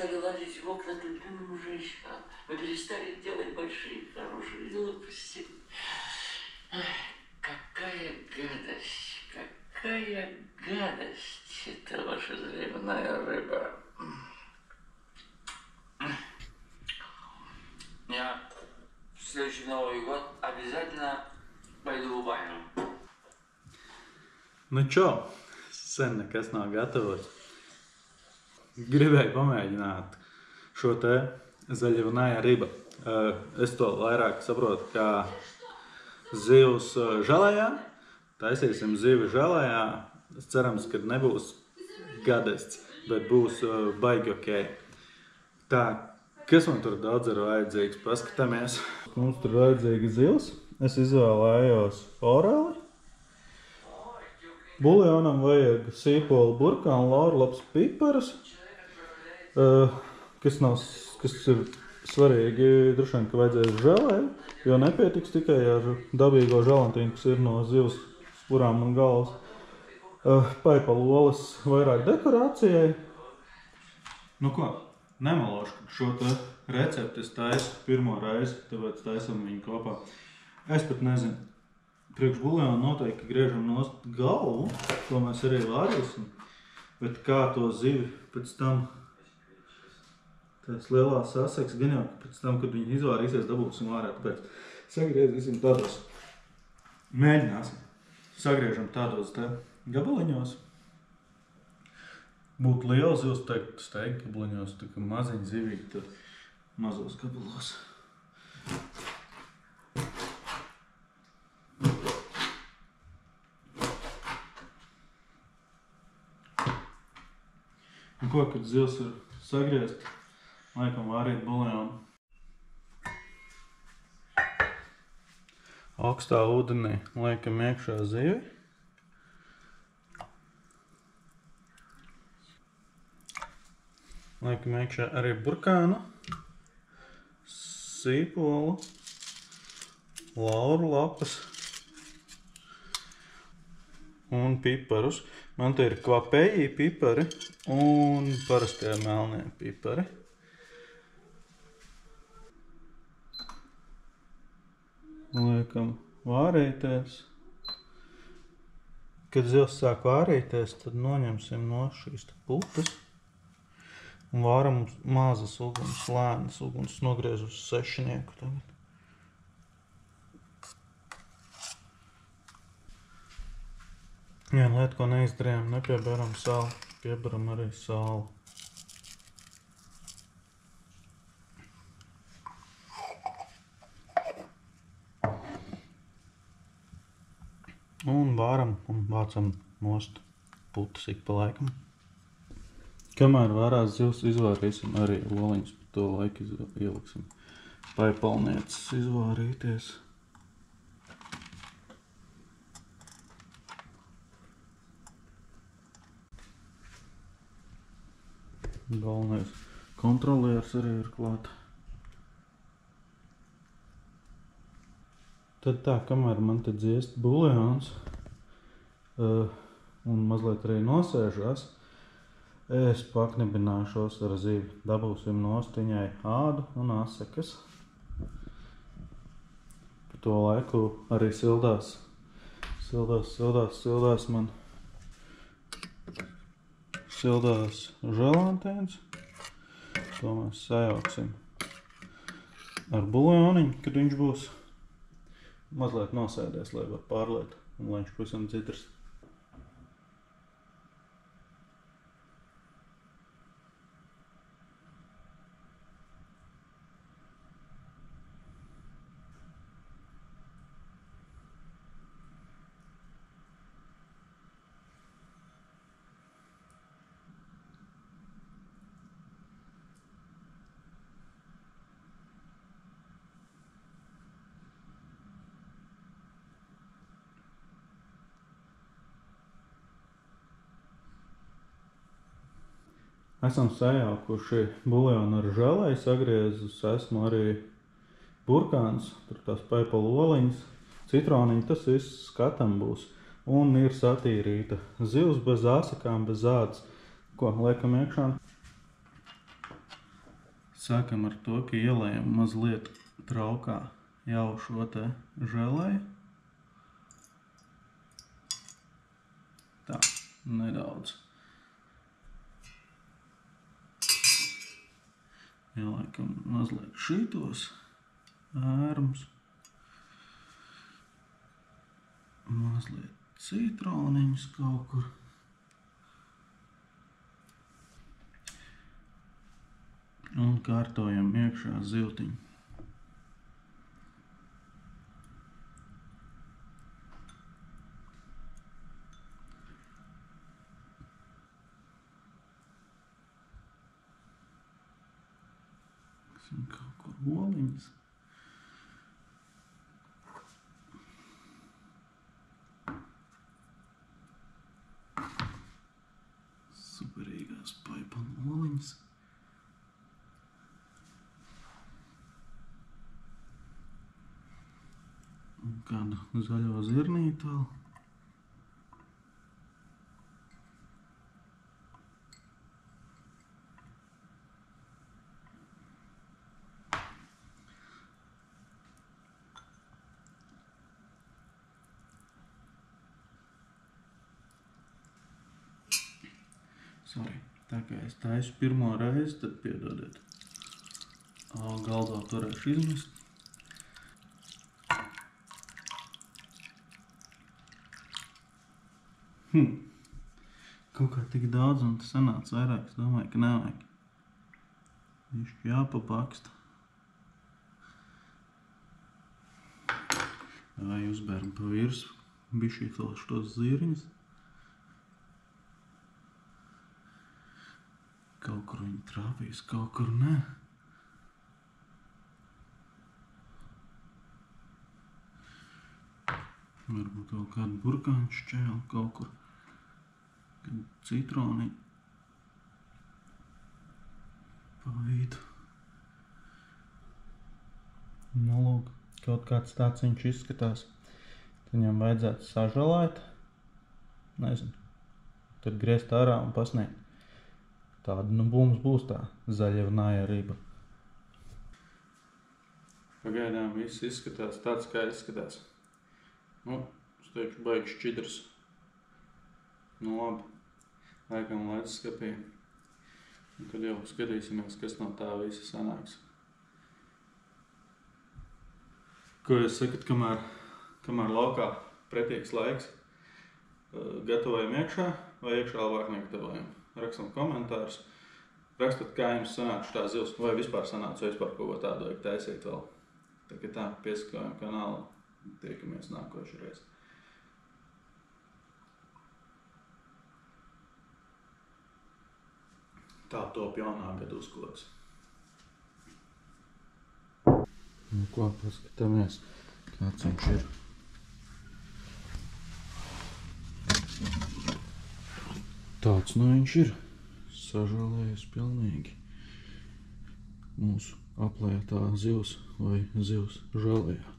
стали лазить в окна к любимым женщинам. Мы перестали делать большие, хорошие глупости. Какая гадость, это ваша заливная рыба. Я в следующий Новый год обязательно paidu uz baņu. Nu čau, sen nekas nav gatavots. Gribēju pamēģināt šo te zaļavnāja riba. Es to vairāk saprotu kā zivs žalējā. Taisīsim zivi žalējā. Cerams, ka nebūs gadests, bet būs baigi okei. Tā, kas man tur daudz ir vajadzīgs? Paskatāmies. Mums tur vajadzīga zivs. Es izvēlējos foreli. Buljonam vajag sīpolu burkānu, laurlaps, piparus, kas ir svarīgi, droši vien, ka vajadzēs želēju, jo nepietiks tikai ar dabīgo želantīnu, kas ir no zivs spurām un galvas. Paipalu olas vairāk dekorācijai. Nu ko, nemalošu, ka šo te recepti es taisu pirmo reizi, tāpēc taisam viņu kopā. Es pat nezinu. Priekš buljonu noteikti griežam nost galvu, ko mēs arī vārīsim, bet kā to zivi pēc tam, tās lielās saseks, gan jau pēc tam, kad viņi izvārīsies, dabūsim ārā, tāpēc sagriezīsim tādos, mēģināsim, sagriežam tādos te gabaliņos. Būtu liela zivs, teikt steik gabaliņos, tā kā maziņi zivīgi, tad mazos gabalos. Un ko, kad zivs ir sagriezt, laikam vārīt buljonu. Augstā ūdenī liekam iekšā zivi. Liekam iekšā arī burkānu, sīpolu, lauru lapas un piparus. Man te ir kvapēji pipari un parastie melnie pipari. Liekam vārīties. Kad zivs sāk vārīties, tad noņemsim no šīs putas un vāram mazas uguns, lēnas uguns, nogriež uz 6 tagad. Viena lieta, ko neizdarījām, nepieberam sāli, pieberam arī sāli. Un vāram un vācam nost putas ik pa laikam. Kamēr vārās zivs izvārīsim arī oliņus, pa to laiku ieliksim paipalnieces izvārīties. Galvenais kontrolieris arī ir klāt. Tad tā, kamēr man te dziest buljons un mazliet arī nosēžās, es paknibināšos ar zivi. Dabūsim nost viņai ādu un asakas. Pa to laiku arī sildās man. Sildās želantīns. To mēs sajauksim ar buljoniņu, kad viņš būs mazliet nosēdies, lai var pārliet un lai viņš pavisam citrs. Esam sajaukuši buljonu ar želēju, sagriezus esmu arī burkāns, tur tās paipalu oliņas, citroniņi, tas viss skatam būs. Un ir satīrīta zivs bez asakām, bez ādas. Ko, liekam iekšā? Sākam ar to, ka ielējam mazliet traukā jau šo te želēju. Tā, nedaudz. Ieliekam mazliet šitos ērmus. Mazliet citroniņus kaut kur. Un kārtojam iekšā zivtiņu. Kaut kur oliņas. Superīgās paipana oliņas. Un kādu zaļo zirnītu vēl. Sorry, tā kā es taisu pirmo reizi, tad piedodiet. Galdā turēšu izmest. Kaut kā tik daudz un tas sanāca vairāk, es domāju, ka nevajag. Višķi jāpapaksta. Vai uzbēram pa virsu, bišķīt vēl šos zirņus. Kaut kur viņi trāpīs, kaut kur nē. Varbūt vēl kādu burkāņu šķēli kaut kur. Kad citroni pa vidu. Nu, lūk, kaut kāds tāds viņš izskatās. Tad viņam vajadzētu sažalēt. Nezinu. Tad griezt ārā un pasniegt. Tāda, nu, mums būs tā zaļavnāja riba. Pagaidām viss izskatās tāds, kā izskatās. Nu, es teikšu, baigi šķidrs. Nu, labi. Laikam leduskapī. Un tad jau skatīsimies, kas no tā visa sanāks. Ko jūs sakat, kamēr laukā pretīgs laiks, gatavojam iekšā vai iekšā labāk negatavojam? Rakstam komentārus, rakstat, kā jums sanāca tā zivs, vai vispār sanāca, vai vispār kaut ko tādu vajag taisīt vēl. Tā kā tā, piesakojam kanālu, tiekamies nākošreiz. Tā top jaunā gada uzkoks. Nu ko, paskatāmies, kāds viņš ir. Tāds nu viņš ir, sažalējies pilnīgi mūsu aplētā zivs vai zivs žalējā.